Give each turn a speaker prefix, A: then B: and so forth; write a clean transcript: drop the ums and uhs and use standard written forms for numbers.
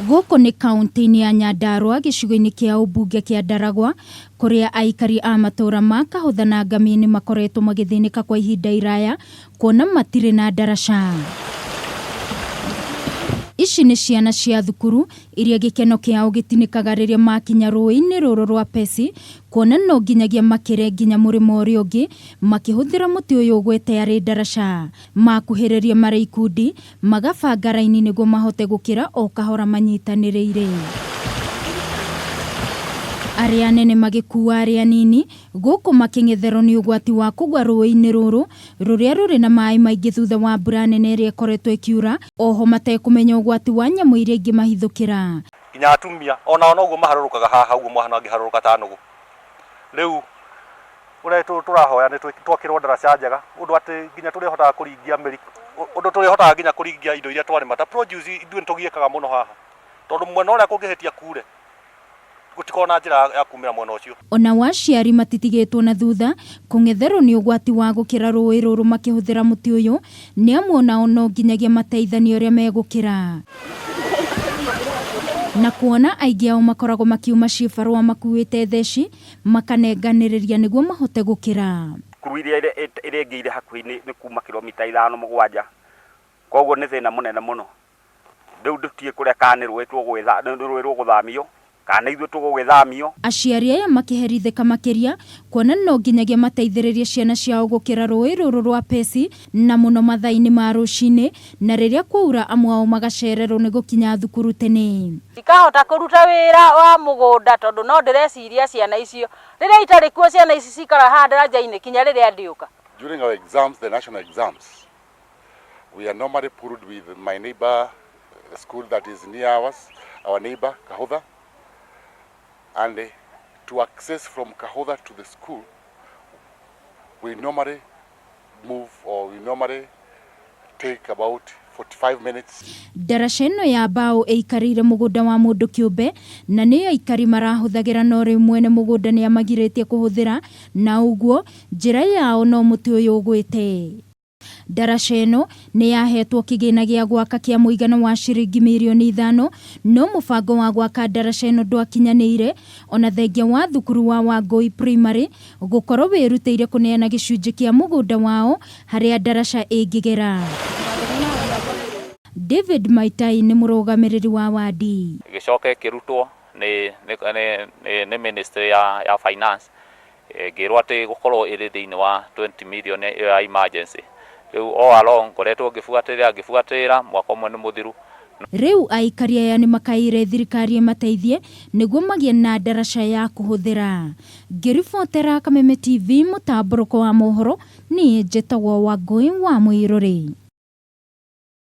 A: Gũkũ nĩ kaunti-ini ya Nyandarua gicigo-ini kia umbunge kia Ndaragwa kuria aikari a matura ma Kahutha na ngamini makoretwo magithinika kwa ihinda iraya kwona matiri na ndaraca. Ici nĩ ciana cia thukuru iria gĩkeno kĩao gĩtinĩkaga rĩrĩa makinya rũĩ-inĩ rũrũ rwa Pesi kwona nonginyagia makire nginya mũrĩmo ũrĩa ũngĩ makĩhũthĩra mũtĩ ũyũ ũgwete arĩ ndaraca. Makuhĩrĩria marĩ ikundi magabanga raini nĩguo mahote gũkĩra o kahora manyitanĩrĩire. Arĩa anene magĩkua arĩa anini gũkũ makĩng'etherwo nĩ ũgwati wa kũgwa rũĩ-inĩ rũrũ rũrĩa rũrĩ na maĩ maingĩ thutha wa mbura nene ĩrĩa ĩkoretwo ĩkiura, oho matekũmenya ũgwati wa nyamũ iria ingĩ mahithũkĩra.
B: Nginya atumia ona noguo maharũrũkaga haha ũguo mwana angĩharũrũka ta nũgũ. Rĩu ũrĩa tũrahoya nĩ twakĩrwo ndaraca njega ũndũ atĩ nginya tũrĩhotaga kũringia meri, ũndũ tũrĩhotaga nginya kũringia indo iria twarĩma ta produce ithuĩ nĩtũgiĩkaga mũno haha tondũ mwena ũrĩa kũngĩhĩtia kure gutikona njĩra ya kumĩra mwena ũcio. Ona waciari matitigĩtwo na thutha kũng'etherwo nĩ ũgwati wa gũkĩra rũĩ rũrũ makĩhũthĩra mũtĩ ũyũ nĩ amu onao no nginyagia mateithanie ũrĩa megũkĩra. Na kuona aingĩ ao makoragwo makiuma cibarũa makuĩte theci makanenganĩrĩria nĩguo mahote gũkĩra.
C: Kuru iria ĩrĩa ĩngĩ irĩ hakuhĩ nĩ kuma kilomita 5-7, koguo nĩ thĩna mũnene mũno. Rĩu ndũtiĩ kũreka nĩ rũĩ rũgũthamio kana ithuĩ tũgũgĩthamio. Aciari aya
A: makĩherithĩka makĩria kuona no nginyagia mateithĩrĩrie ciana ciao gũkĩra rũĩ rũrũ rwa Pesi na mũno mathaa-inĩ ma rũcinĩ na rĩrĩa kwaura amwe ao magacererwo nĩ gũkinya thukuru tene.
D: Ikahota kũruta wĩra wa mũgũnda tondũ no ndĩreciria ciana icio rĩrĩa itarĩ kuo ciana ici cikara haha ndaraca-inĩ kinya rĩrĩa ndĩũka.
E: During our exams, the national exams, we are normally pulled with my neighbor school that is near ours, our neighbor Kahutha. And to access from Kahutha to the school, we normally move or we normally take about 45 minutes.
A: Ndaraca ĩno ya mbaũ ĩikarĩire mũgũnda wa mũndũ kĩũmbe na nĩ aikari marahũthagĩra no rĩmwe nĩ mũgũnda nĩ amagirĩtie kũhũthĩra na ũguo njĩra yao no mũtĩ ũyũ ũgwĩte. Ndaraca ĩno nĩ yahetwo kĩgĩna gĩa gwaka kĩa mũigana wa ciringi mirioni 5 no mũbango wa gwaka ndaraca ĩno ndwakinyanĩire ona thengia wa thukuru wa Wangũi primary gũkorwo wĩrutĩire kũneana gĩcunjĩ kĩa mũgũnda wao harĩa ndaraca ĩngĩgera. David Maitai nĩ mũrũgamĩrĩri wa wadi.
F: Gĩcoke kĩrutwo nĩ ministry ya finance ngĩrwo atĩ gũkorwo ĩrĩ thĩinĩ wa 20 million ya emergency. Rĩu o along ngoretwo ngĩbuatĩrĩra mwaka ũmwe nĩ mũthiru.
A: Rĩu aikari aya nĩ makaire thirikari ĩmateithie nĩguo magĩe na ndaraca ya kũhũthĩra. Ngĩribotera Kameme TV mũtambũrũko wa mohoro niĩ njĩtagwo Wangũi wa Mũirũrĩ.